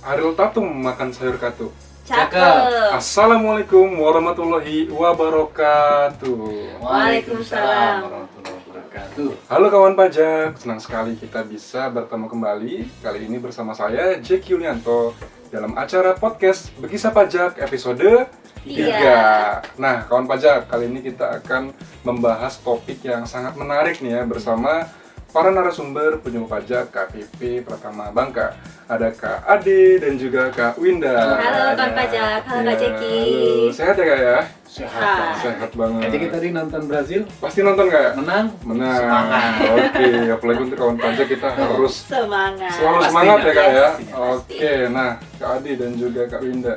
Ariel Tatum makan sayur katu. Cakep. Assalamualaikum warahmatullahi wabarakatuh. Waalaikumsalam warahmatullahi wabarakatuh. Halo kawan pajak, senang sekali kita bisa bertemu kembali. Kali ini bersama saya Jeki Yulianto dalam acara podcast Bekisah Pajak episode 3. Nah kawan pajak, kali ini kita akan membahas topik yang sangat menarik nih ya bersama para narasumber penyuluh pajak KPP Pratama Bangka. Ada Kak Ade dan juga Kak Winda. Halo Kak Pajak, halo Kak Jeki. Halo, sehat ya Kak ya? Sehat. Sehat banget. Jadi kita tadi nonton Brazil, Pasti nonton Kak ya? menang. Menang. Semangat. Oke, apalagi untuk kawan pajak kita harus Semangat. selalu Pastinya. semangat ya Kak ya? Pasti. Oke, nah Kak Ade dan juga Kak Winda,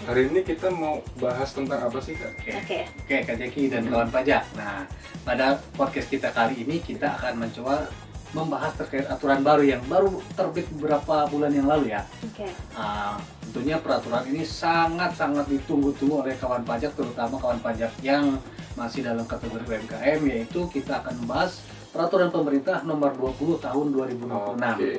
hari ini kita mau bahas tentang apa sih Kak? Oke. Oke, Kak Jeki dan kawan pajak. Nah, pada podcast kita kali ini kita akan mencoba membahas terkait aturan baru yang baru terbit beberapa bulan yang lalu ya. Oke. Tentunya peraturan ini sangat-sangat ditunggu-tunggu oleh kawan pajak, terutama kawan pajak yang masih dalam kategori UMKM, yaitu kita akan membahas peraturan pemerintah nomor 20 tahun 2026. Oke.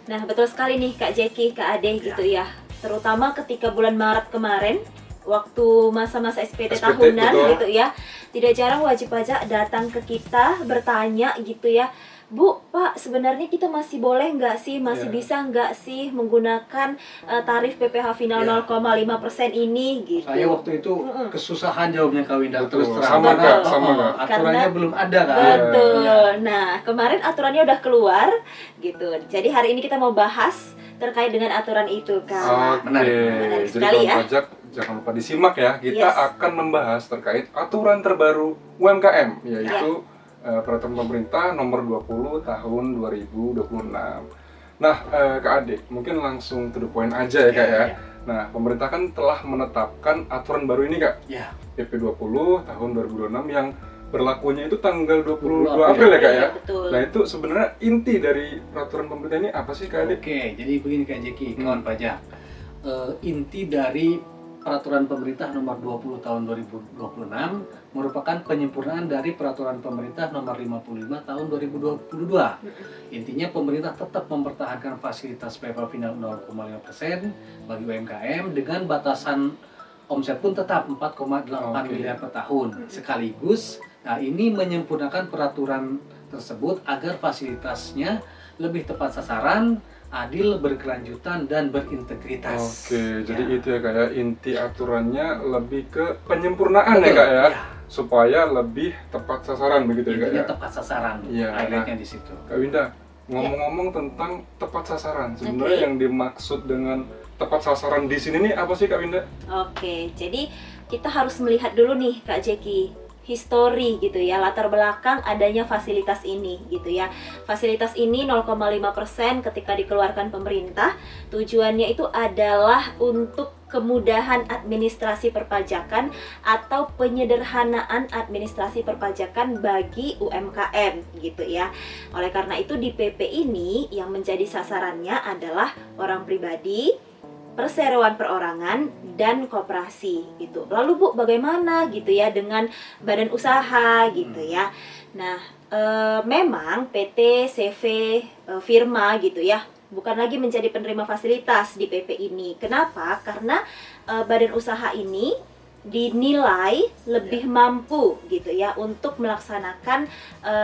Nah betul sekali nih Kak Jeki, Kak Ade gitu ya. Terutama ketika bulan Maret kemarin, waktu masa-masa SPT tahunan betul. gitu ya, tidak jarang wajib pajak datang ke kita bertanya gitu ya, Bu, Pak, sebenarnya kita masih boleh nggak sih, masih Iya. bisa nggak sih menggunakan tarif PPh final Iya. 0,5% ini gitu. Saya waktu itu kesusahan jawabnya Kak Winda, Betul. terus terang. Sama, Kak, Oh, sama, oh, Kak. aturannya Karena- belum ada kan? Betul. Iya. Nah, kemarin aturannya udah keluar gitu. Jadi hari ini kita mau bahas terkait dengan aturan itu, Kak. Oke, Menarik jadi sekali kawan ya. pajak jangan lupa disimak ya. Kita Yes. akan membahas terkait aturan terbaru UMKM, yaitu Ya. peraturan pemerintah nomor 20 tahun 2026. Nah, Kak Ade, mungkin langsung to the point aja ya Kak ya. Iya. Nah, pemerintah kan telah menetapkan aturan baru ini Kak, Ya, PP 20 tahun 2026 yang berlakunya itu tanggal 22 22 April ya Kak ya. Betul. Nah, itu sebenarnya inti dari peraturan pemerintah ini apa sih Kak Ade? oke. Jadi begini Kak Jeki, kawan pajak. Inti dari peraturan pemerintah nomor 20 tahun 2026 merupakan penyempurnaan dari peraturan pemerintah nomor 55 tahun 2022. Intinya pemerintah tetap mempertahankan fasilitas PPh final 0,5% bagi UMKM dengan batasan omset pun tetap 4,8 Oke. miliar per tahun. Sekaligus, nah ini menyempurnakan peraturan tersebut agar fasilitasnya lebih tepat sasaran, adil, berkelanjutan, dan berintegritas. Oke, jadi Ya. itu ya Kak ya, inti aturannya lebih ke penyempurnaan ya Betul, Kak ya, ya. supaya lebih tepat sasaran begitu ya Kak Intinya ya. tepat sasaran, Iya, highlightnya di situ. Kak Winda, ngomong-ngomong tentang tepat sasaran, sebenarnya Oke. yang dimaksud dengan tepat sasaran di sini nih apa sih Kak Winda? Oke, jadi kita harus melihat dulu nih Kak Jeki, histori gitu ya, latar belakang adanya fasilitas ini gitu ya. Fasilitas ini 0,5% ketika dikeluarkan pemerintah, tujuannya itu adalah untuk kemudahan administrasi perpajakan atau penyederhanaan administrasi perpajakan bagi UMKM gitu ya. Oleh karena itu di PP ini yang menjadi sasarannya adalah orang pribadi, perseroan perorangan, dan koperasi gitu. Lalu Bu, bagaimana gitu ya dengan badan usaha gitu ya. Nah, memang PT, CV, firma gitu ya, bukan lagi menjadi penerima fasilitas di PP ini. Kenapa? Karena badan usaha ini dinilai lebih mampu gitu ya untuk melaksanakan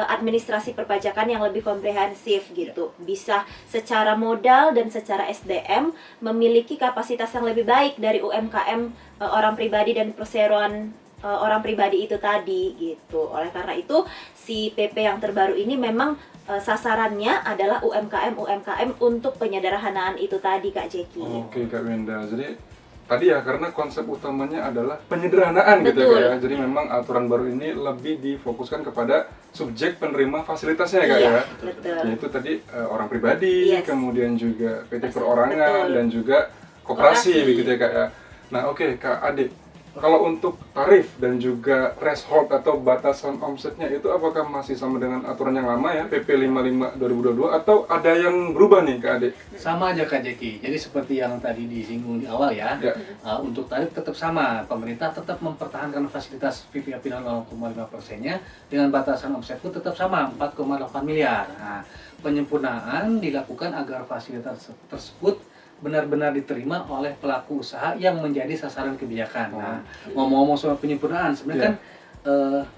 administrasi perpajakan yang lebih komprehensif gitu. Bisa secara modal dan secara SDM memiliki kapasitas yang lebih baik dari UMKM orang pribadi dan perseroan orang pribadi itu tadi gitu. Oleh karena itu si PP yang terbaru ini memang sasarannya adalah UMKM untuk penyederhanaan itu tadi Kak Jeki. Oke Kak Winda, jadi tadi ya karena konsep utamanya adalah penyederhanaan gitu ya Betul. Kak ya. Jadi memang aturan baru ini lebih difokuskan kepada subjek penerima fasilitasnya ya Kak Iya, ya. betul. Yaitu tadi orang pribadi, Yes. kemudian juga PT Betul. perorangan dan juga koperasi Koperasi. begitu ya Kak ya. Nah oke Kak Ade, kalau untuk tarif dan juga threshold atau batasan omsetnya itu apakah masih sama dengan aturan yang lama ya PP 55 2022 atau ada yang berubah nih Kak Ade? Sama aja Kak Jeki, jadi seperti yang tadi disinggung di awal ya, Ya. untuk tarif tetap sama, pemerintah tetap mempertahankan fasilitas PPh final 0,5%-nya dengan batasan omset pun tetap sama, 4,8 miliar. Nah, penyempurnaan dilakukan agar fasilitas tersebut benar-benar diterima oleh pelaku usaha yang menjadi sasaran kebijakan. Oh. Nah, ngomong-ngomong soal penyempurnaan, sebenarnya kan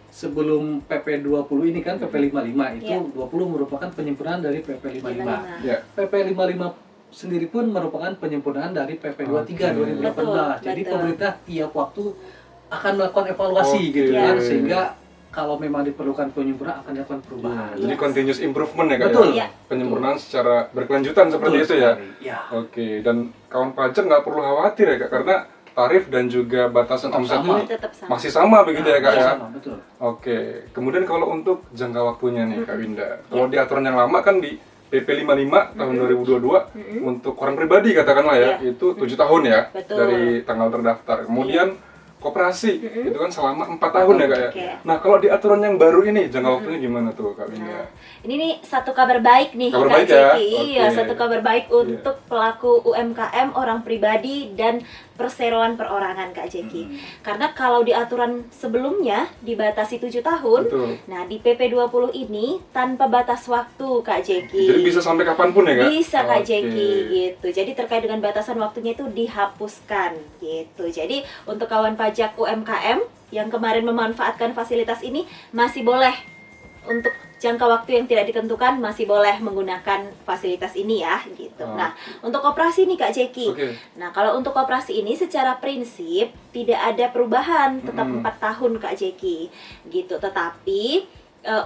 sebelum PP 20 ini kan PP 55 itu 20 merupakan penyempurnaan dari PP 55. Ya. PP 55 sendiri pun merupakan penyempurnaan dari PP 23 2018. Betul, Jadi betul. pemerintah tiap waktu akan melakukan evaluasi gitu Oke. kan, sehingga kalau memang diperlukan penyempurnaan akan dilakukan perubahan. Jadi Yes. continuous improvement ya Kak Betul. ya? Iya. Penyempurnaan secara berkelanjutan seperti Betul itu ya? sekali. Ya. Oke, dan kawan pajak nggak perlu khawatir ya Kak, karena tarif dan juga batasan Tetap omset sama. ini Tetap sama. masih sama begitu ya Kak ya? Sama, betul. Oke, kemudian kalau untuk jangka waktunya nih Kak Winda, kalau di aturan yang lama kan di PP 55 tahun 2022 untuk orang pribadi katakanlah ya, itu 7 tahun ya Betul. dari tanggal terdaftar. Kemudian koperasi itu kan selama 4 tahun ya Kak ya. Oke. Nah kalau di aturan yang baru ini jangka waktunya gimana tuh Kak Winda? Nah, ini nih satu kabar baik nih Kabar Kak baik ya? Jeki. Iya, Oke. satu kabar baik untuk pelaku UMKM, orang pribadi dan perseroan perorangan Kak Jeki. Karena kalau di aturan sebelumnya dibatasi 7 tahun, Betul. nah di PP 20 ini tanpa batas waktu Kak Jeki. Jadi bisa sampai kapanpun ya Kak? Bisa Kak Oke. Jeki gitu. Jadi terkait dengan batasan waktunya itu dihapuskan gitu. Jadi untuk kawan pajak UMKM yang kemarin memanfaatkan fasilitas ini masih boleh untuk jangka waktu yang tidak ditentukan masih boleh menggunakan fasilitas ini ya gitu. Oh. Nah, untuk koperasi nih Kak Jeki. Oke. Nah, kalau untuk koperasi ini secara prinsip tidak ada perubahan, tetap 4 tahun Kak Jeki gitu. Tetapi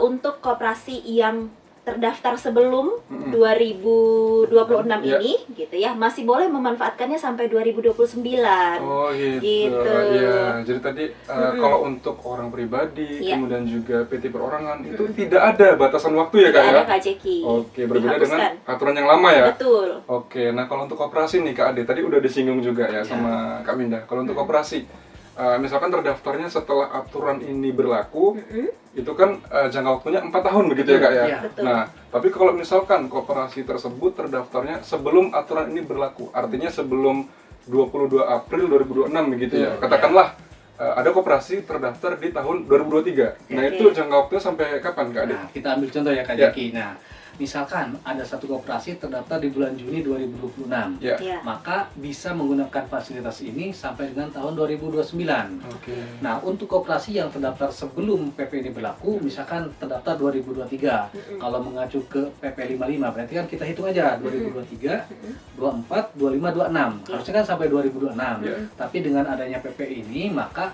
untuk koperasi yang terdaftar sebelum 2026 Ya. ini gitu ya, masih boleh memanfaatkannya sampai 2029. Oh gitu. Gitu. Ya, jadi tadi kalau untuk orang pribadi, Iya. kemudian juga PT perorangan itu tidak ada batasan waktu ya Kak Tidak ya? ada Kak Jeki. Oke, berbeda dengan Dihapuskan. aturan yang lama ya? Betul. Oke, nah kalau untuk koperasi nih Kak Ade, tadi udah disinggung juga ya sama Kak Winda. Kalau untuk koperasi, misalkan terdaftarnya setelah aturan ini berlaku, itu kan jangka waktunya 4 tahun begitu ya Kak ya? Iya. Betul. Nah, tapi kalau misalkan koperasi tersebut terdaftarnya sebelum aturan ini berlaku, artinya sebelum 22 April 2026 begitu ya? Betul, Katakanlah ada koperasi terdaftar di tahun 2023. Nah, Oke. itu jangka waktunya sampai kapan Kak Ade? Nah, kita ambil contoh ya Kak Ya. Jeki. Nah, misalkan ada satu koperasi terdaftar di bulan Juni 2026. Ya. Ya. Maka bisa menggunakan fasilitas ini sampai dengan tahun 2029. Oke. Nah, untuk koperasi yang terdaftar sebelum PP ini berlaku, misalkan terdaftar 2023. Kalau mengacu ke PP 55, berarti kan kita hitung aja 2023, 24, 25, 26. Harusnya kan sampai 2026. Ya. Tapi dengan adanya PP ini, maka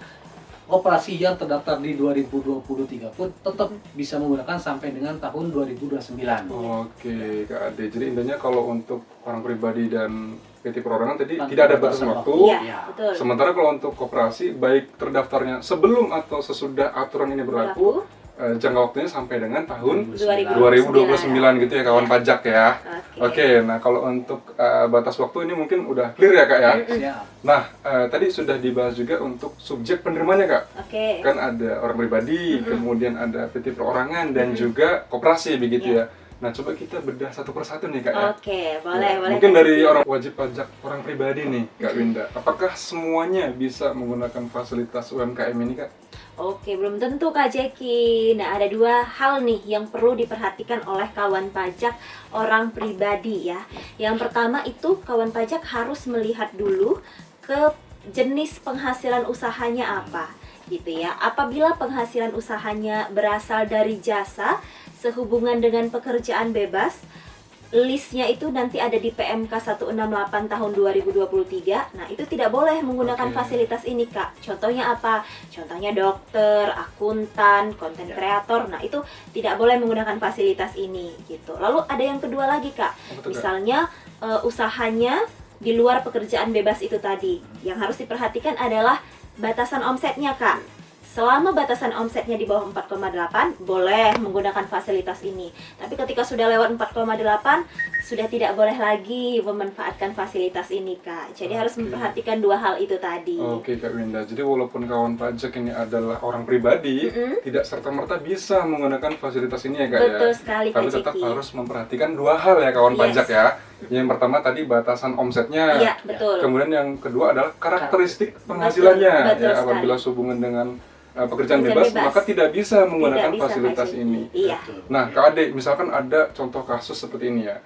koperasi yang terdaftar di 2023 pun tetap bisa menggunakan sampai dengan tahun 2029. Oke, Kak Ade. Jadi intinya kalau untuk orang pribadi dan PT perorangan tadi Tanpa tidak ada batasan batasan waktu. Iya, Ya. betul. Sementara kalau untuk koperasi, baik terdaftarnya sebelum atau sesudah aturan ini berlaku, jangka waktunya sampai dengan tahun 2029 gitu ya kawan Ya. pajak ya. Oke. Oke, nah kalau untuk batas waktu ini mungkin udah clear ya Kak ya. Siap. Nah, tadi sudah dibahas juga untuk subjek penerimanya Kak. Oke. Kan ada orang pribadi, kemudian ada PT perorangan dan juga koperasi begitu ya. Nah, coba kita bedah satu persatu nih Kak ya. Oke, boleh, Ya, boleh. mungkin Kak dari Jeki. orang wajib pajak orang pribadi nih Kak Winda. Apakah semuanya bisa menggunakan fasilitas UMKM ini Kak? Oke, belum tentu Kak Jeki. Nah, ada dua hal nih yang perlu diperhatikan oleh kawan pajak orang pribadi ya. Yang pertama itu kawan pajak harus melihat dulu ke jenis penghasilan usahanya apa gitu ya. Apabila penghasilan usahanya berasal dari jasa sehubungan dengan pekerjaan bebas, listnya itu nanti ada di PMK 168 tahun 2023. Nah, itu tidak boleh menggunakan Oke. fasilitas ini, Kak. Contohnya apa? Contohnya dokter, akuntan, konten kreator. Nah, itu tidak boleh menggunakan fasilitas ini gitu. Lalu ada yang kedua lagi, Kak. Apa tuh, Kak? Misalnya usahanya di luar pekerjaan bebas itu tadi. Yang harus diperhatikan adalah batasan omsetnya, Kak. Selama batasan omsetnya di bawah 4,8 boleh menggunakan fasilitas ini. Tapi ketika sudah lewat 4,8 sudah tidak boleh lagi memanfaatkan fasilitas ini, Kak. Jadi harus Oke. memperhatikan dua hal itu tadi. Oke Kak Winda, jadi walaupun kawan pajak ini adalah orang pribadi, tidak serta-merta bisa menggunakan fasilitas ini ya Kak Betul ya. sekali, Tapi Kak tetap Jeki. harus memperhatikan dua hal ya kawan Yes. pajak ya. Yang pertama tadi batasan omsetnya. Iya, betul. Kemudian yang kedua adalah karakteristik penghasilannya. Betul Ya, apabila sekali. sehubungan dengan pekerjaan Pekerjaan bebas, bebas. maka tidak bisa menggunakan Tidak bisa, fasilitas Kak Jeki. ini. Iya. Betul. Nah, Kak Ade, misalkan ada contoh kasus seperti ini ya.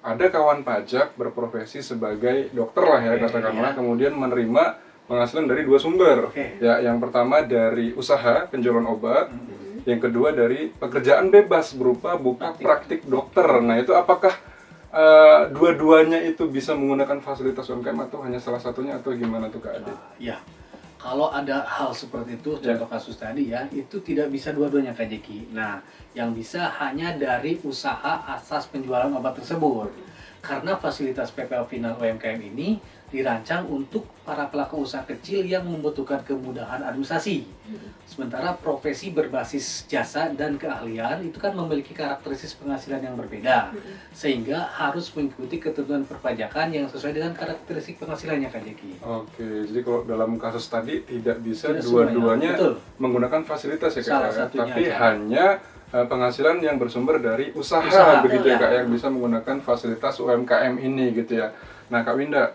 ada kawan pajak berprofesi sebagai dokter lah ya katakanlah, kemudian menerima penghasilan dari dua sumber. Ya, yang pertama dari usaha penjualan obat, yang kedua dari pekerjaan bebas berupa buka praktik dokter. Nah, itu apakah dua-duanya itu bisa menggunakan fasilitas UMKM atau hanya salah satunya atau gimana tuh Kak Ade? Ya, kalau ada hal seperti itu, contoh kasus tadi ya, itu tidak bisa dua-duanya Kak Jeki. Nah, yang bisa hanya dari usaha asas penjualan obat tersebut. Karena fasilitas PPA Final UMKM ini dirancang untuk para pelaku usaha kecil yang membutuhkan kemudahan administrasi. Sementara profesi berbasis jasa dan keahlian itu kan memiliki karakteristik penghasilan yang berbeda. Sehingga harus mengikuti ketentuan perpajakan yang sesuai dengan karakteristik penghasilannya Kak Jeki. Oke, jadi kalau dalam kasus tadi tidak bisa Tidak dua-duanya semuanya, betul. menggunakan fasilitas ya Kak, Salah satunya tapi aja. hanya penghasilan yang bersumber dari usaha, Usaha, begitu ya ya. Kak, yang bisa menggunakan fasilitas UMKM ini gitu ya. Nah Kak Winda,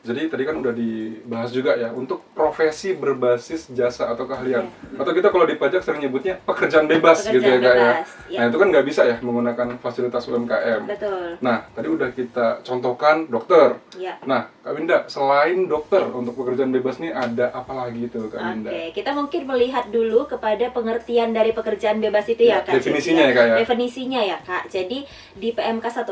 jadi tadi kan udah dibahas juga ya, untuk profesi berbasis jasa atau keahlian, atau kita kalau di pajak sering nyebutnya pekerjaan bebas gitu ya Kak ya. bebas, ya. Nah itu kan nggak bisa ya menggunakan fasilitas UMKM. Betul. Nah tadi udah kita contohkan dokter. Ya. Nah, Kak Winda, selain dokter untuk pekerjaan bebas nih ada apa lagi tuh Kak Winda? Oke, kita mungkin melihat dulu kepada pengertian dari pekerjaan bebas itu ya, Kak. Definisinya Jadi, ya Kak ya? Definisinya ya Kak. Jadi di PMK 168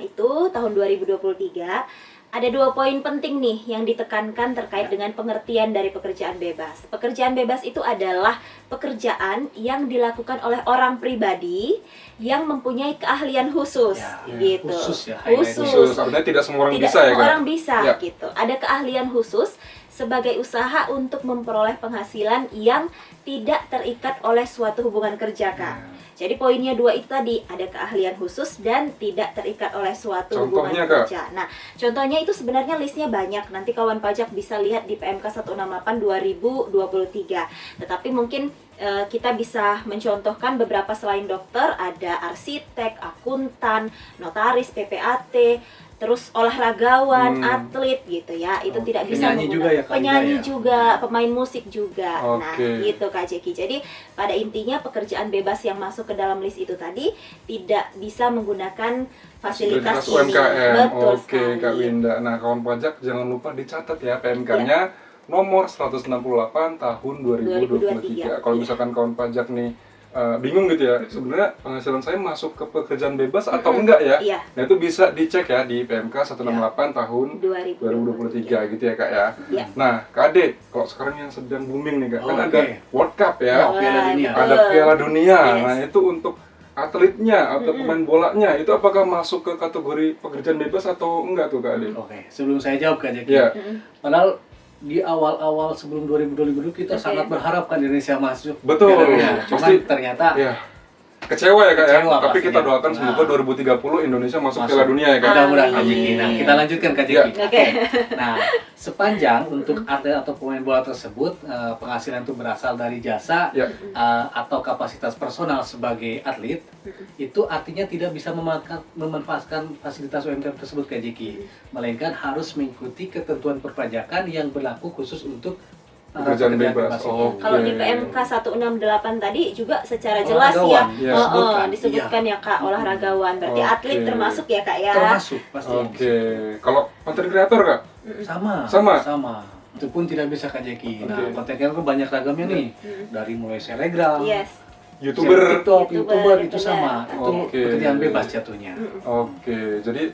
itu tahun 2023 ada 2 poin penting nih yang ditekankan terkait dengan pengertian dari pekerjaan bebas. Pekerjaan bebas itu adalah pekerjaan yang dilakukan oleh orang pribadi yang mempunyai keahlian khusus, Ya, gitu. khusus ya, highlight Khusus, artinya tidak semua orang Tidak bisa ya semua Kak? orang bisa Ya. gitu. Ada keahlian khusus sebagai usaha untuk memperoleh penghasilan yang tidak terikat oleh suatu hubungan kerja, Kak. Jadi poinnya 2 itu tadi, ada keahlian khusus dan tidak terikat oleh suatu Contohnya, hubungan Kak? kerja. Nah, contohnya itu sebenarnya listnya banyak. Nanti kawan pajak bisa lihat di PMK 168 2023. Tetapi mungkin kita bisa mencontohkan beberapa selain dokter, ada arsitek, akuntan, notaris, PPAT, terus olahragawan, atlet gitu ya. Itu tidak bisa Penyanyi menggunakan- juga ya, Kak, penyanyi ya? juga, pemain musik juga. Nah, Oke. gitu Kak Jeki. Jadi pada intinya pekerjaan bebas yang masuk ke dalam list itu tadi tidak bisa menggunakan fasilitas ini. UMKM. Betul Oke sekali. Kak Winda. Nah kawan pajak jangan lupa dicatat ya PMK-nya nomor 168 tahun 2023. Kalau Iya. misalkan kawan pajak nih bingung gitu ya, sebenarnya penghasilan saya masuk ke pekerjaan bebas atau enggak ya? Iya. Nah itu bisa dicek ya di PMK 168 tahun 2023 gitu ya Kak ya. Iya. Nah Kak Ade, kalau sekarang yang sedang booming nih Kak, kan Oke. ada World Cup ya, Oh, Piala Dunia. ada Piala Dunia. Yes. Nah itu untuk atletnya atau pemain bolanya itu apakah masuk ke kategori pekerjaan bebas atau enggak tuh Kak Ade? Oke, sebelum saya jawab Kak Jeki. Iya. Padahal di awal-awal sebelum 2020 kita sangat berharap kan Indonesia masuk Betul. Piala Dunia. Cuman Pasti- ternyata Ya. Kecewa ya Kak ya, Kecewa tapi kita pastinya. doakan semoga Nah. 2030 Indonesia masuk Masuk. Piala Dunia ya Kak. mudah-mudahan Kak Amin. Jeki. Nah, kita lanjutkan Kak Iya. Jeki. Oke. Nah, sepanjang untuk atlet atau pemain bola tersebut penghasilan itu berasal dari jasa Ya. atau kapasitas personal sebagai atlet, itu artinya tidak bisa memanfaatkan fasilitas UMKM tersebut Kak Jeki, melainkan harus mengikuti ketentuan perpajakan yang berlaku khusus untuk Pekerjaan bebas. itu. Oh. Kalau di Oke. PMK 168 tadi juga secara jelas ya, Olahragawan, ya. disebutkan ya Kak, olahragawan. Berarti Oke. atlet termasuk ya Kak ya. Termasuk pasti. Oke, kalau content creator Kak? Sama. Sama? Itu pun tidak bisa Kak Jeki. Nah, Oke. konten kreator banyak ragamnya nih. Dari mulai selebgram, Yes. YouTuber? TikTok, YouTuber itu benar. sama. Itu Oke. pekerjaan bebas jatuhnya. Oke, jadi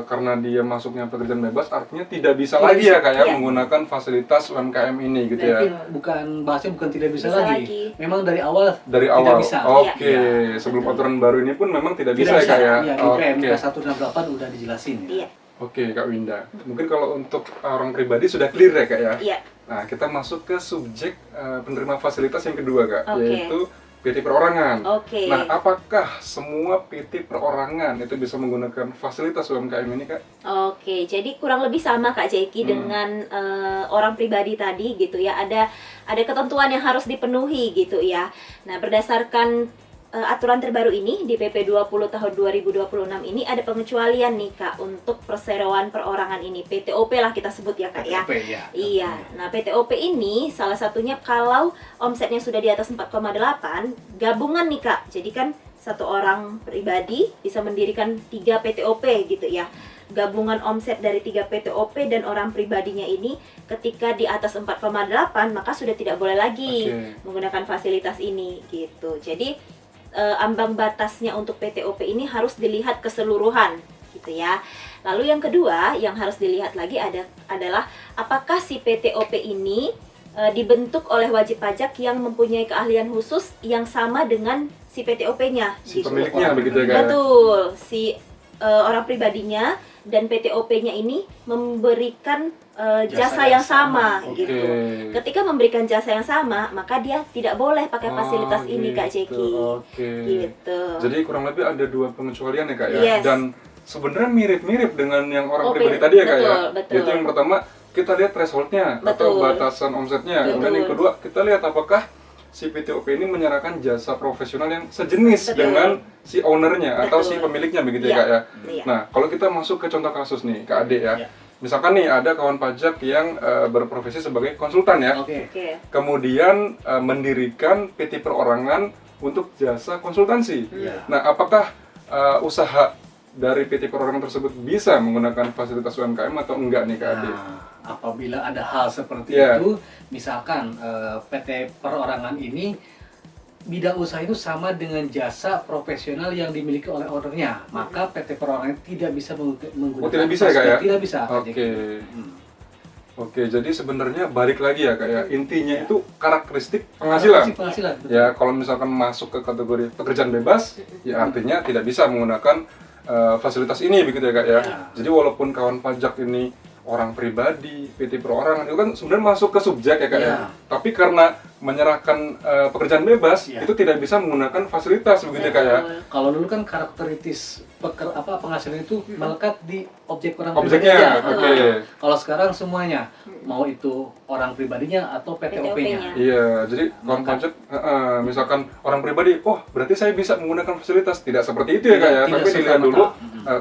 karena dia masuknya pekerjaan bebas artinya tidak bisa Tidak lagi bisa. ya Kak ya Iya. menggunakan fasilitas UMKM ini gitu ya. Tapi bukan bahasnya bukan tidak bisa, Bisa lagi. lagi. Memang dari awal Dari tidak awal. bisa. Oke, Iya. sebelum aturan baru ini pun memang tidak bisa Tidak ya Kak ya. Iya, di Oke. PMK 168 udah dijelasin. Iya. Oke Kak Winda. Mungkin kalau untuk orang pribadi sudah clear ya Kak ya. Iya. Nah, kita masuk ke subjek penerima fasilitas yang kedua Kak, Oke. yaitu PT perorangan. Oke. Nah, apakah semua PT perorangan itu bisa menggunakan fasilitas UMKM ini Kak? Oke, jadi kurang lebih sama Kak Jeki dengan orang pribadi tadi gitu ya. Ada ketentuan yang harus dipenuhi gitu ya. Nah, berdasarkan aturan terbaru ini di PP 20 tahun 2026 ini ada pengecualian nih Kak untuk perseroan perorangan ini. PTOP lah kita sebut ya Kak ya. PTOP, ya. Iya. Nah, PTOP ini salah satunya kalau omsetnya sudah di atas 4,8, gabungan nih Kak. Jadi kan satu orang pribadi bisa mendirikan 3 PTOP gitu ya. Gabungan omset dari 3 PTOP dan orang pribadinya ini ketika di atas 4,8 maka sudah tidak boleh lagi menggunakan fasilitas ini gitu. Jadi ambang batasnya untuk PTOP ini harus dilihat keseluruhan gitu ya. Lalu yang kedua yang harus dilihat lagi adalah apakah si PTOP ini dibentuk oleh wajib pajak yang mempunyai keahlian khusus yang sama dengan si PTOP-nya Si gitu. pemiliknya begitu ya Kak? Betul, si orang pribadinya dan PTOP-nya ini memberikan jasa yang sama Oke. gitu. Ketika memberikan jasa yang sama, maka dia tidak boleh pakai fasilitas ini Kak Jeki. Oke. Gitu. Jadi kurang lebih ada 2 pengecualian ya Kak ya. Yes. Dan sebenarnya mirip-mirip dengan yang orang Oh, pribadi tadi ya Kak ya. betul. Yaitu yang pertama kita lihat thresholdnya atau Betul. batasan omsetnya. Kemudian yang kedua kita lihat apakah si PTOP ini menyerahkan jasa profesional yang sejenis Betul. dengan si ownernya atau si Betul. pemiliknya begitu ya Iya. Kak ya. Iya. Nah kalau kita masuk ke contoh kasus nih Kak Ade ya. Iya. Misalkan nih ada kawan pajak yang berprofesi sebagai konsultan ya. Oke. Oke. Kemudian mendirikan PT perorangan untuk jasa konsultansi. Iya. Nah, apakah usaha dari PT perorangan tersebut bisa menggunakan fasilitas UMKM atau enggak nih Kak Ade? Nah, apabila ada hal seperti Iya. itu, misalkan PT perorangan ini bidang usaha itu sama dengan jasa profesional yang dimiliki oleh ownernya, maka PT perorangan tidak bisa menggunakan. Oh, tidak bisa ya, Kak, ya? Tidak bisa. Oke. Hmm. Oke, jadi sebenarnya balik lagi ya Kak ya. Intinya itu karakteristik penghasilan. Penghasilan. betul. Ya, kalau misalkan masuk ke kategori pekerjaan bebas, ya artinya tidak bisa menggunakan fasilitas ini begitu ya Kak ya. Ya. Jadi walaupun kawan pajak ini orang pribadi, PT perorangan itu kan sebenarnya masuk ke subjek ya Kak ya. Ya. Tapi karena menyerahkan pekerjaan bebas Ya. itu tidak bisa menggunakan fasilitas begitu ya Kak ya. Betul. Kalau dulu kan karakteristis penghasilan itu melekat di objek orang Objeknya, pribadi aja. oke. Nah, kalau sekarang semuanya, mau itu orang pribadinya atau PTOP-nya. PTOP-nya. Iya, jadi kawan Maka- pajak, misalkan orang pribadi, oh berarti saya bisa menggunakan fasilitas. Tidak seperti itu ya Kak ya, Tidak tapi dilihat serta-merta. dulu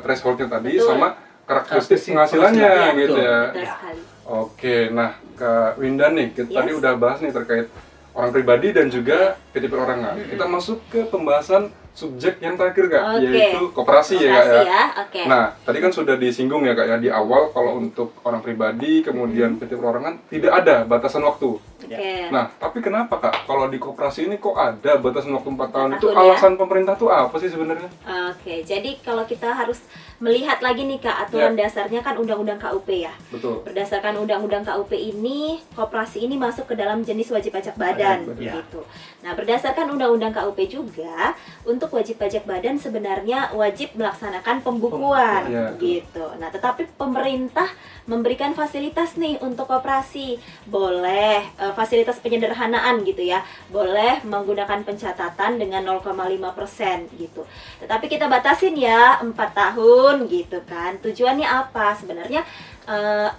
thresholdnya tadi Betul. sama karakteristik Karakteristik penghasilannya penghasilan, gitu betul. ya. Betul Ya. sekali. Oke, nah Kak Windan nih, kita tadi Yes. udah bahas nih terkait orang pribadi dan juga PT perorangan. Kita masuk ke pembahasan subjek yang terakhir Kak, Oke. yaitu koperasi ya Kak ya. Koperasi ya, oke. Nah, tadi kan sudah disinggung ya Kak ya di awal kalau untuk orang pribadi kemudian PT perorangan tidak ada batasan waktu. Oke. Nah, tapi kenapa Kak? Kalau di koperasi ini kok ada batasan waktu 4 tahun? Itu Tahun ya? alasan pemerintah tuh apa sih sebenarnya? Oke, jadi kalau kita harus melihat lagi nih Kak, aturan dasarnya kan Undang-Undang KUP ya. Betul. Berdasarkan Undang-Undang KUP ini, koperasi ini masuk ke dalam jenis wajib pajak badan, Badan, ya. gitu. Nah, berdasarkan Undang-Undang KUP juga, untuk wajib pajak badan sebenarnya wajib melaksanakan pembukuan, Iya. gitu. Nah, tetapi pemerintah memberikan fasilitas nih untuk koperasi, boleh fasilitas penyederhanaan gitu ya, boleh menggunakan pencatatan dengan 0,5% gitu. Tetapi kita batasin ya 4 tahun gitu kan. Tujuannya apa? Sebenarnya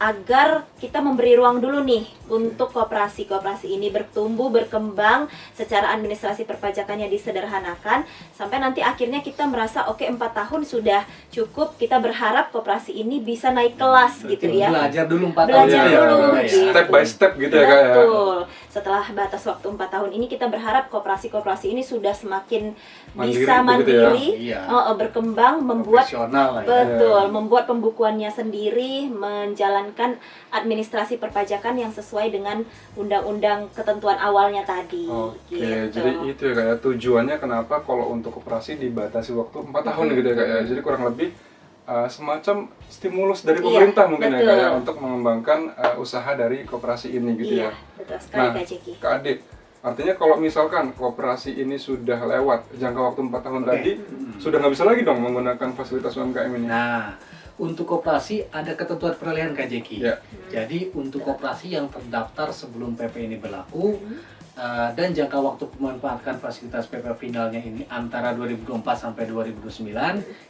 agar kita memberi ruang dulu nih untuk koperasi ini bertumbuh, berkembang secara administrasi perpajakannya disederhanakan sampai nanti akhirnya kita merasa oke 4 tahun sudah cukup, kita berharap koperasi ini bisa naik kelas gitu Berarti ya. Belajar dulu 4 tahun. Belajar Iya, dulu, iya. gitu. Step by step gitu ya Kak ya. Betul. Setelah batas waktu 4 tahun ini kita berharap koperasi ini sudah semakin Mandiri bisa begitu ya. mandiri, Iya. berkembang, membuat Profesional lah ya. betul, membuat pembukuannya sendiri, menjalankan administrasi perpajakan yang sesuai dengan undang-undang ketentuan awalnya tadi. Oke, gitu. jadi itu ya Kak ya, tujuannya kenapa kalau untuk koperasi dibatasi waktu 4 tahun gitu ya Kak ya. Jadi kurang lebih semacam stimulus dari Iya, pemerintah mungkin ya Kak ya betul. untuk mengembangkan usaha dari koperasi ini gitu Iya, ya. betul sekali Nah, Kak Jeki. Kak Ade, artinya kalau misalkan koperasi ini sudah lewat jangka waktu 4 tahun Oke. tadi, sudah nggak bisa lagi dong menggunakan fasilitas UMKM ini? Nah, untuk koperasi ada ketentuan peralihan Kak Jeki. Ya. Jadi untuk koperasi yang terdaftar sebelum PP ini berlaku dan jangka waktu memanfaatkan fasilitas PP finalnya ini antara 2024 sampai 2029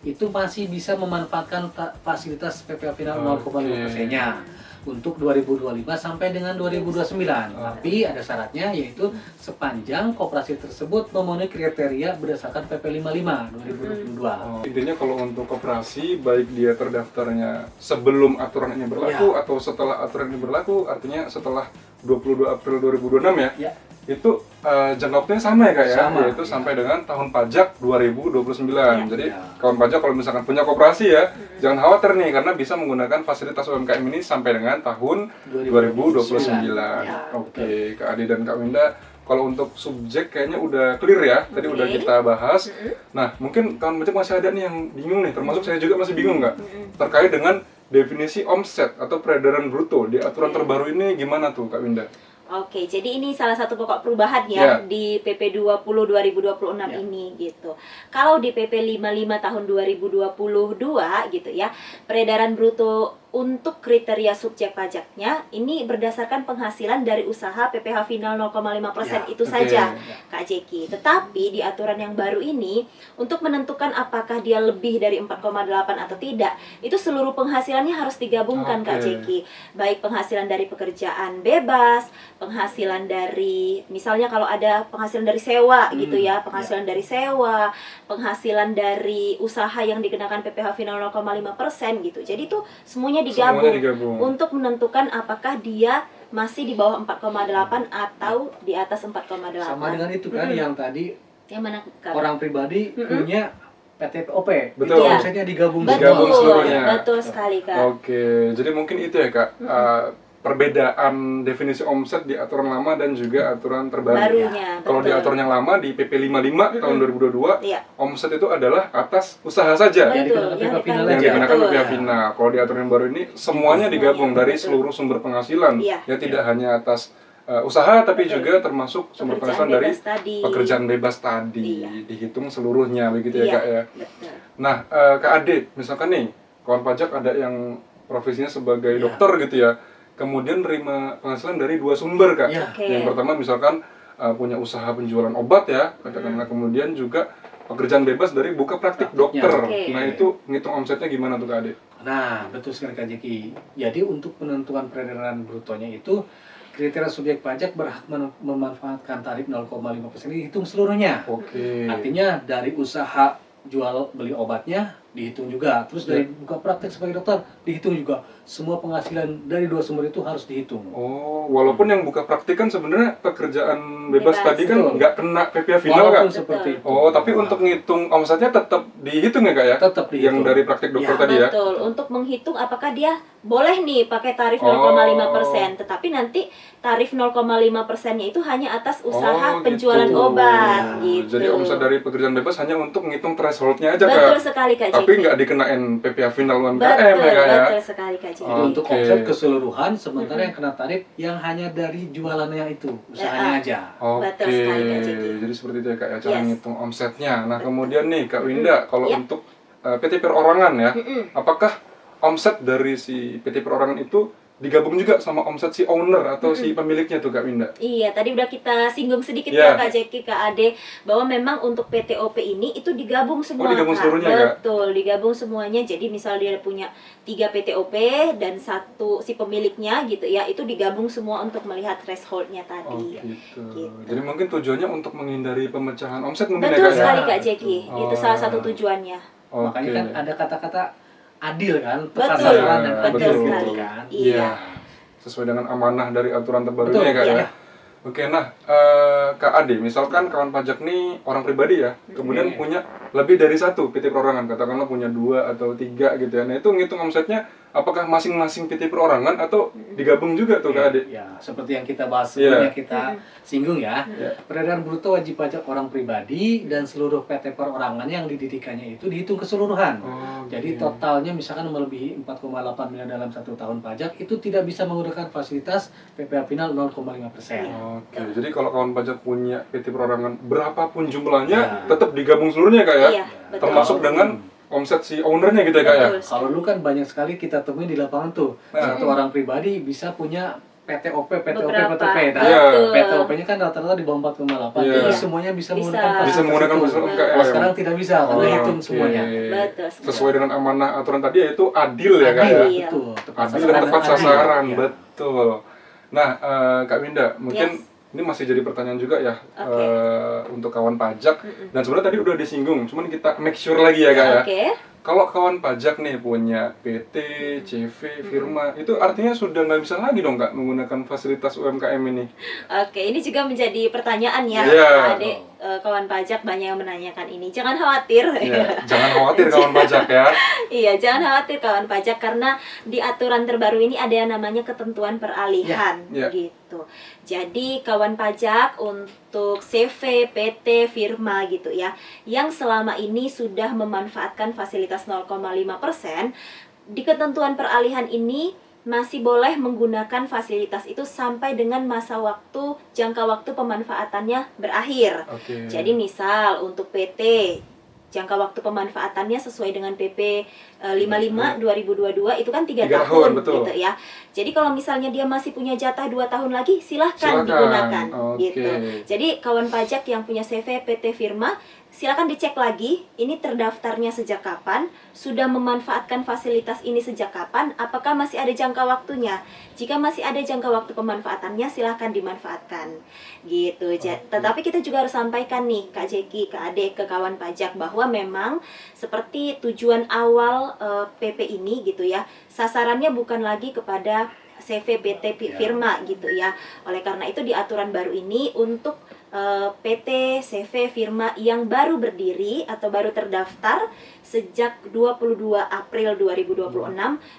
itu masih bisa memanfaatkan fasilitas PP final 0,5%-nya untuk 2025 sampai dengan 2029. Tapi ada syaratnya yaitu sepanjang koperasi tersebut memenuhi kriteria berdasarkan PP 55 2022. Intinya kalau untuk koperasi, baik dia terdaftarnya sebelum aturan ini berlaku atau setelah aturan ini berlaku, artinya setelah 22 April 2026 ya, Ya. itu jangka waktunya sama ya Kak ya? Sama, Yaitu iya. sampai dengan tahun pajak 2029. Jadi Iya. kawan pajak kalau misalkan punya koperasi ya, jangan khawatir nih karena bisa menggunakan fasilitas UMKM ini sampai dengan tahun 2029. Ya, Oke, Kak Ade dan Kak Winda, kalau untuk subjek kayaknya udah clear ya. Tadi Oke. udah kita bahas. Nah, mungkin kawan pajak masih ada nih yang bingung nih, termasuk saya juga masih bingung nggak? Terkait dengan definisi omset atau peredaran bruto di aturan terbaru ini gimana tuh Kak Winda? Oke, jadi ini salah satu pokok perubahan Ya. ya di PP 20 2026 Ya. ini gitu. Kalau di PP 55 tahun 2022 gitu ya, peredaran bruto untuk kriteria subjek pajaknya ini berdasarkan penghasilan dari usaha PPh final 0,5% Ya, itu oke. saja Kak Jeki. Tetapi di aturan yang baru ini untuk menentukan apakah dia lebih dari 4,8 atau tidak, itu seluruh penghasilannya harus digabungkan Kak Oke. Jeki. Baik penghasilan dari pekerjaan bebas, penghasilan dari misalnya kalau ada penghasilan dari sewa gitu ya, penghasilan dari sewa, penghasilan dari usaha yang dikenakan PPh final 0,5% gitu. Jadi itu semuanya digabung, Semuanya digabung. untuk menentukan apakah dia masih di bawah 4,8 atau di atas 4,8. Sama dengan itu kan yang tadi Yang mana Kak? orang pribadi punya PTPOP. Betul. Itu Iya. omsetnya digabung Digabung semua. seluruhnya. Betul sekali Kak. Oke, jadi mungkin itu ya Kak, perbedaan definisi omset di aturan lama dan juga aturan terbaru. Barunya. Kalau di betul. aturan yang lama di PP 55 tahun 2022, Iya. omset itu adalah atas usaha saja Yang Betul, dikenakan PPh final yang aja. dikenakan betul. PPh final. Kalau di aturan yang baru ini semuanya digabung dari betul. seluruh sumber penghasilan. Iya. Ya tidak hanya atas usaha tapi Betul. juga termasuk sumber Pekerjaan penghasilan dari bebas tadi. pekerjaan bebas tadi. Iya. Dihitung seluruhnya begitu ya Iya, Kak ya. betul. Nah, Kak Ade, misalkan nih, kawan pajak ada yang profesinya sebagai Iya. dokter gitu ya, kemudian nerima penghasilan dari dua sumber Kak. Iya. Oke. Yang pertama misalkan punya usaha penjualan obat ya, katakanlah kemudian juga pekerjaan bebas dari buka praktik Praktiknya. dokter. Oke. Nah itu ngitung omsetnya gimana tuh Kak Ade? Nah, betul sekali Kak Jeki. Jadi untuk penentuan peredaran brutonya itu kriteria subjek pajak berhak memanfaatkan tarif 0,5% dihitung seluruhnya. Oke. Artinya dari usaha jual beli obatnya dihitung juga. Terus dari buka praktek sebagai dokter dihitung juga. Semua penghasilan dari dua sumber itu harus dihitung. Oh, walaupun yang buka praktik kan sebenarnya pekerjaan bebas, Bebas. tadi kan Betul. nggak kena PPh final Kak. Walaupun seperti itu. Oh, tapi untuk ngitung omsetnya tetap dihitung ya Kak ya? tetap dihitung. Yang dari praktik dokter Ya. tadi ya? Betul, untuk menghitung apakah dia boleh nih pakai tarif Oh. 0,5%, tetapi nanti tarif 0,5%-nya itu hanya atas usaha Oh, penjualan gitu. obat Ya, gitu. Jadi omset dari pekerjaan bebas hanya untuk ngitung thresholdnya aja Betul Kak. sekali Kak Tapi Jeki. nggak dikenain PPh final UMKM Betul, ya Kak ya? betul sekali Kak Jeki. Oh, Untuk Oke. omset keseluruhan, sementara yang kena tarif yang hanya dari jualannya itu, usahanya aja. Oke, Betul sekali, Kak Jeki. jadi seperti itu ya Kak ya, cara Yes. ngitung omsetnya. Nah kemudian nih Kak Winda, kalau Ya. untuk PT perorangan ya, Mm-mm. apakah omset dari si PT perorangan itu digabung juga sama omset si owner atau si pemiliknya tuh Kak Winda? Iya, tadi udah kita singgung sedikit Ya. ya Kak Jeki, Kak Ade, bahwa memang untuk PTOP ini itu digabung semua digabung Kak. seluruhnya, Kak? Betul, digabung semuanya. Jadi misal dia punya 3 PTOP dan satu si pemiliknya gitu ya, itu digabung semua untuk melihat thresholdnya Oh tadi. gitu. Gitu. Jadi mungkin tujuannya untuk menghindari pemecahan omset mungkin ya Betul Kak ya? sekali Kak Betul. Jeki, itu Oh. salah satu tujuannya. Oke. Makanya kan ada kata-kata adil kan, tepat Betul, sasaran dan betul adil gitu sekali. kan. Iya. Sesuai dengan amanah dari aturan terbaru Betul, ini ya Kak iya. ya? Oke, nah Kak Ade, misalkan kawan pajak nih orang pribadi ya, kemudian Oke. punya lebih dari satu PT perorangan, katakanlah punya 2 atau 3 gitu ya. Nah itu ngitung omsetnya apakah masing-masing PT perorangan atau digabung juga tuh Kak Ade? Ya, seperti yang kita bahas Iya. sebelumnya kita singgung ya. Iya. Peredaran bruto wajib pajak orang pribadi dan seluruh PT perorangan yang didirikannya itu dihitung keseluruhan. Oh, Jadi gitu. totalnya misalkan melebihi 4,8 miliar dalam 1 tahun pajak itu tidak bisa menggunakan fasilitas PPh final 0,5%. Oke, jadi kalau kawan pajak punya PT perorangan berapapun jumlahnya, Ya. tetap digabung seluruhnya Kak ya? Iya, betul. Termasuk dengan omset si ownernya gitu ya Kak ya? Betul. Kalau dulu kan banyak sekali kita temuin di lapangan tuh. Nah. Satu orang pribadi bisa punya PTOP, Beberapa. PTP. Nah, Iya. PTOP-nya kan rata-rata di bawah 4,8. Iya. Jadi Iya. semuanya bisa Bisa. menggunakan Bisa menggunakan fasilitas itu. UMKM. Kalau sekarang tidak bisa karena hitung Oke. semuanya. Betul sekali. Sesuai dengan amanah aturan tadi yaitu adil ya Kak ya? Adil, Iya. betul. Adil dan tepat sasaran, Iya. betul. Nah, Kak Winda, mungkin Yes. ini masih jadi pertanyaan juga ya Oke. untuk kawan pajak. Dan sebenarnya tadi udah disinggung, cuman kita make sure lagi ya Kak ya. Oke. kalau kawan pajak nih punya PT, CV, firma, itu artinya sudah nggak bisa lagi dong Kak menggunakan fasilitas UMKM ini? Oke, ini juga menjadi pertanyaan ya, Iya. adik kawan pajak banyak yang menanyakan ini. Jangan khawatir. Ya, jangan khawatir kawan pajak ya. Iya, jangan khawatir kawan pajak karena di aturan terbaru ini ada yang namanya ketentuan peralihan Ya. gitu. Jadi kawan pajak untuk CV, PT, firma gitu ya, yang selama ini sudah memanfaatkan fasilitas 0,5%, di ketentuan peralihan ini masih boleh menggunakan fasilitas itu sampai dengan masa waktu, jangka waktu pemanfaatannya berakhir. Oke. Jadi misal untuk PT, jangka waktu pemanfaatannya sesuai dengan PP 55 2022 itu kan 3 3 tahun, tahun betul. gitu ya. Jadi kalau misalnya dia masih punya jatah 2 tahun lagi, silahkan Silakan. digunakan Oke. gitu. Jadi kawan pajak yang punya CV, PT, firma, silakan dicek lagi ini terdaftarnya sejak kapan, sudah memanfaatkan fasilitas ini sejak kapan, apakah masih ada jangka waktunya. Jika masih ada jangka waktu pemanfaatannya, silahkan dimanfaatkan gitu. Tetapi kita juga harus sampaikan nih Kak Jeki, Kak Ade, ke kawan pajak bahwa memang seperti tujuan awal PP ini gitu ya, sasarannya bukan lagi kepada CV, PT, firma gitu ya. Oleh karena itu di aturan baru ini untuk PT, CV, firma yang baru berdiri atau baru terdaftar sejak 22 April 2026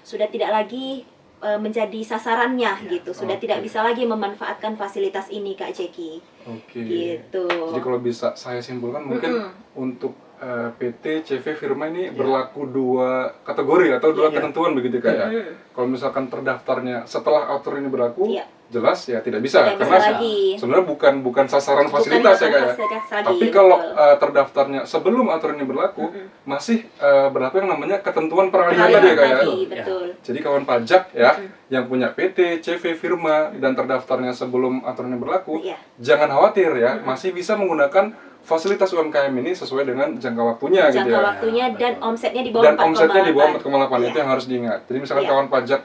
sudah tidak lagi menjadi sasarannya gitu. Sudah tidak bisa lagi memanfaatkan fasilitas ini Kak Jeki. Oke. Gitu. Jadi kalau bisa saya simpulkan mungkin untuk PT, CV, firma ini berlaku dua kategori atau dua ketentuan begitu Kak ya. Kalau misalkan terdaftarnya setelah aturan ini berlaku, Iya. jelas ya tidak bisa Tidak karena bisa lagi. sebenarnya bukan sasaran Bukan fasilitas ya Kak ya. fasilitas lagi, Tapi kalau betul. terdaftarnya sebelum aturan ini berlaku, masih berlaku yang namanya ketentuan peralihan Peralihan tadi ya Kak ya. tadi, betul. Jadi kawan pajak ya yang punya PT, CV, firma dan terdaftarnya sebelum aturan ini berlaku, Iya. jangan khawatir ya, masih bisa menggunakan fasilitas UMKM ini sesuai dengan jangka waktunya gitu Jangka ya. waktunya dan omsetnya di bawah Dan omsetnya di bawah 4,8 Iya. itu yang harus diingat. Jadi misalkan Iya. kawan pajak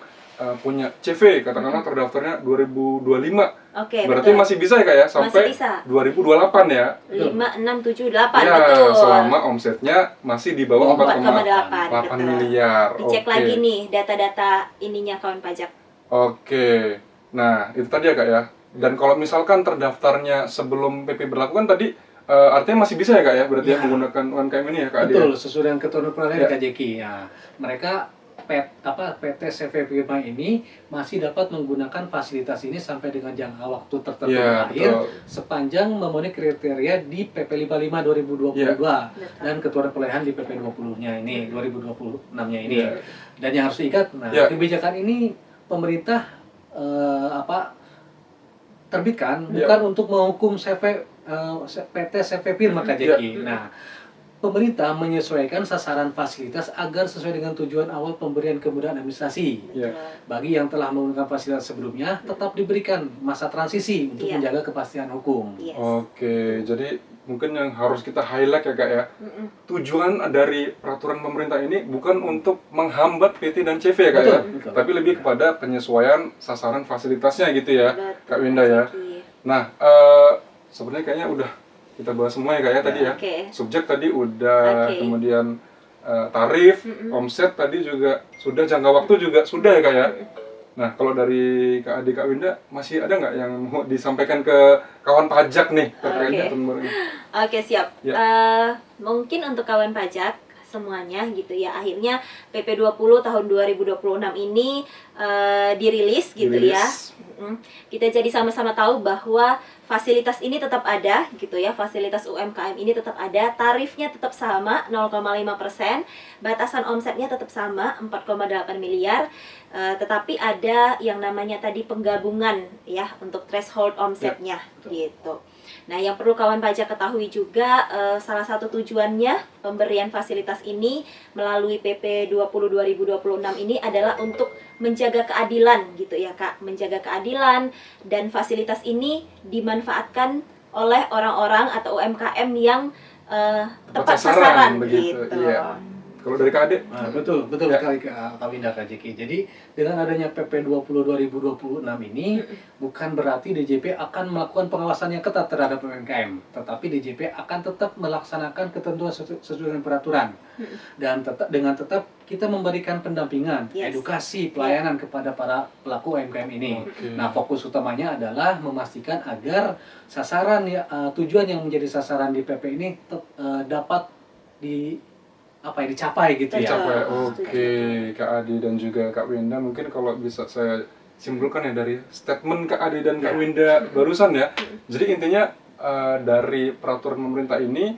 punya CV, katakanlah terdaftarnya 2025, Oke, berarti betul. masih bisa ya Kak ya sampai Masih bisa. 2028 ya. 5, 6, 7, 8, Ya, betul. selama omsetnya masih di bawah 4,8, 4,8 betul. miliar. Dicek Oke. lagi nih data-data ininya kawan pajak. Oke. Nah, itu tadi ya Kak ya. Dan kalau misalkan terdaftarnya sebelum PP berlaku kan tadi artinya masih bisa ya Kak ya, berarti ya Ya. menggunakan UMKM ini ya Kak Ade? Betul, sesuai dengan ketentuan peralihan Ya. Kak Jeki. Ya, mereka PT CV firma ini masih dapat menggunakan fasilitas ini sampai dengan jangka waktu tertentu Iya, terakhir betul. sepanjang memenuhi kriteria di PP 55 2022 Betul. dan ketentuan peralihan di PP 20-nya ini 2026-nya ini. Iya. Dan yang harus diingat, nah Ya. kebijakan ini pemerintah terbitkan Ya. bukan untuk menghukum PT CV firma Kak Jeki. Nah, pemerintah menyesuaikan sasaran fasilitas agar sesuai dengan tujuan awal pemberian kemudahan administrasi. Ya. Bagi yang telah menggunakan fasilitas sebelumnya, tetap diberikan masa transisi untuk Iya. menjaga kepastian hukum. Yes. Oke, jadi mungkin yang harus kita highlight ya Kak ya, tujuan dari peraturan pemerintah ini bukan untuk menghambat PT dan CV ya Kak ya, Betul. tapi lebih kepada penyesuaian sasaran fasilitasnya gitu ya, Betul, Kak Winda ya. Jeki. Nah, sebenarnya kayaknya udah kita bahas semua ya Kak ya tadi ya. Oke. Subjek tadi udah, Oke. kemudian tarif, omset tadi juga sudah, jangka waktu juga sudah ya Kak ya. Nah, kalau dari Kak Ade, Kak Winda, masih ada nggak yang mau disampaikan ke kawan pajak nih terkait Oke. aturan baru ini? Oke, siap. Ya. Mungkin untuk kawan pajak semuanya gitu ya, akhirnya PP 20 tahun 2026 ini dirilis gitu ya. Dirilis. Kita jadi sama-sama tahu bahwa fasilitas ini tetap ada gitu ya, fasilitas UMKM ini tetap ada, tarifnya tetap sama 0,5%, batasan omsetnya tetap sama 4,8 miliar, tetapi ada yang namanya tadi penggabungan ya untuk threshold omsetnya gitu. Nah, yang perlu kawan pajak ketahui juga, salah satu tujuannya pemberian fasilitas ini melalui PP 20 2026 ini adalah untuk menjaga keadilan gitu ya Kak, menjaga keadilan, dan fasilitas ini dimanfaatkan oleh orang-orang atau UMKM yang tepat sasaran begitu. gitu. Iya. Kalau dari Kak Ade? Nah, betul Ya. sekali Kak Winda, Kak Jeki. Jadi dengan adanya PP 20 2026 ini bukan berarti DJP akan melakukan pengawasan yang ketat terhadap UMKM, tetapi DJP akan tetap melaksanakan ketentuan sesuai dengan peraturan dan tetap kita memberikan pendampingan, Yes. edukasi, pelayanan kepada para pelaku UMKM ini. Oke. Nah, fokus utamanya adalah memastikan agar sasaran tujuan yang menjadi sasaran di PP ini dapat dicapai gitu ya. Dicapai. Betul. Oke, Kak Ade dan juga Kak Winda, mungkin kalau bisa saya simpulkan ya dari statement Kak Ade dan Kak Winda barusan ya. Jadi intinya dari peraturan pemerintah ini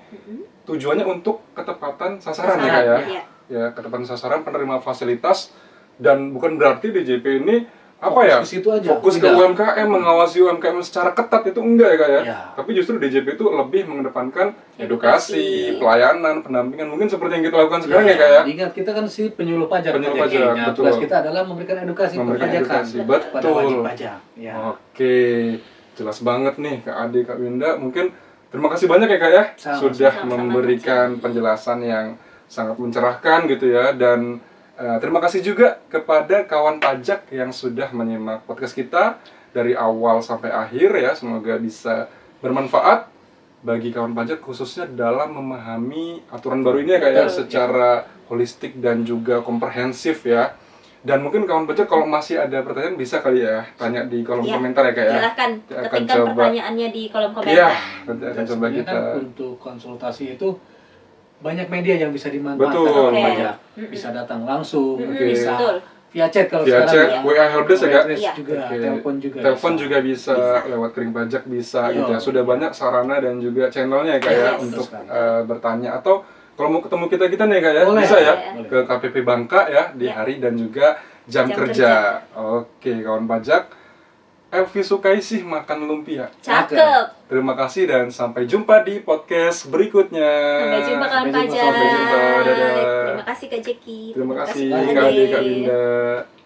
tujuannya untuk ketepatan sasaran ya Kak ya. Iya. Ya, ketepatan sasaran penerima fasilitas, dan bukan berarti DJP ini Fokus ke situ aja. fokus ke Tidak. UMKM, mengawasi UMKM secara ketat, itu enggak ya Kak ya. Ya. Tapi justru DJP itu lebih mengedepankan Edukasi. edukasi, pelayanan, pendampingan, mungkin seperti yang kita lakukan sekarang ya Kak ya. Ingat, kita kan penyuluh pajak. Penyuluh Kak Jeki. pajak, Nah, betul. tugas kita adalah memberikan edukasi Memberikan perpajakan edukasi, kepada betul. wajib pajak. Ya. Oke, jelas banget nih Kak Ade, Kak Winda. Mungkin terima kasih banyak ya Kak ya, sudah Sama-sama, memberikan Kak Jeki. penjelasan yang sangat mencerahkan gitu ya. Dan terima kasih juga kepada kawan pajak yang sudah menyimak podcast kita dari awal sampai akhir ya. Semoga bisa bermanfaat bagi kawan pajak, khususnya dalam memahami aturan baru ini ya Kak ya, Betul. secara holistik dan juga komprehensif ya. Dan mungkin kawan pajak kalau masih ada pertanyaan bisa kali ya tanya di kolom Iya. komentar ya Kak ya. Silahkan Kita akan ketikkan coba. pertanyaannya di kolom komentar. Iya, nanti akan Dan coba sebenarnya kita. kan untuk konsultasi itu banyak media yang bisa dimanfaatkan Betul. oleh Oke. pajak. Bisa datang langsung, Oke. bisa Betul. via chat kalau Via sekarang chat, ya. WA helpdesk ya Kak? Helpdesk Iya. juga, Oke. telepon juga. Telepon bisa. juga bisa, Bisa. lewat kering pajak bisa Iya. gitu ya. Sudah banyak sarana dan juga channelnya ya Kak ya Yes. untuk Betul. bertanya, atau kalau mau ketemu kita nih Kak ya, Boleh. bisa ya Boleh. ke KPP Bangka ya di Ya. hari dan juga jam Jam kerja. Oke, kawan pajak. Elvi Sukaisih makan lumpia. Cakep. Terima kasih dan sampai jumpa di podcast berikutnya. Sampai jumpa kawan Sampai jumpa. pajak. Sampai jumpa. Dadah. Terima kasih Kak Jeki. Terima kasih Kak Kak Ade, Kak Ade. Winda.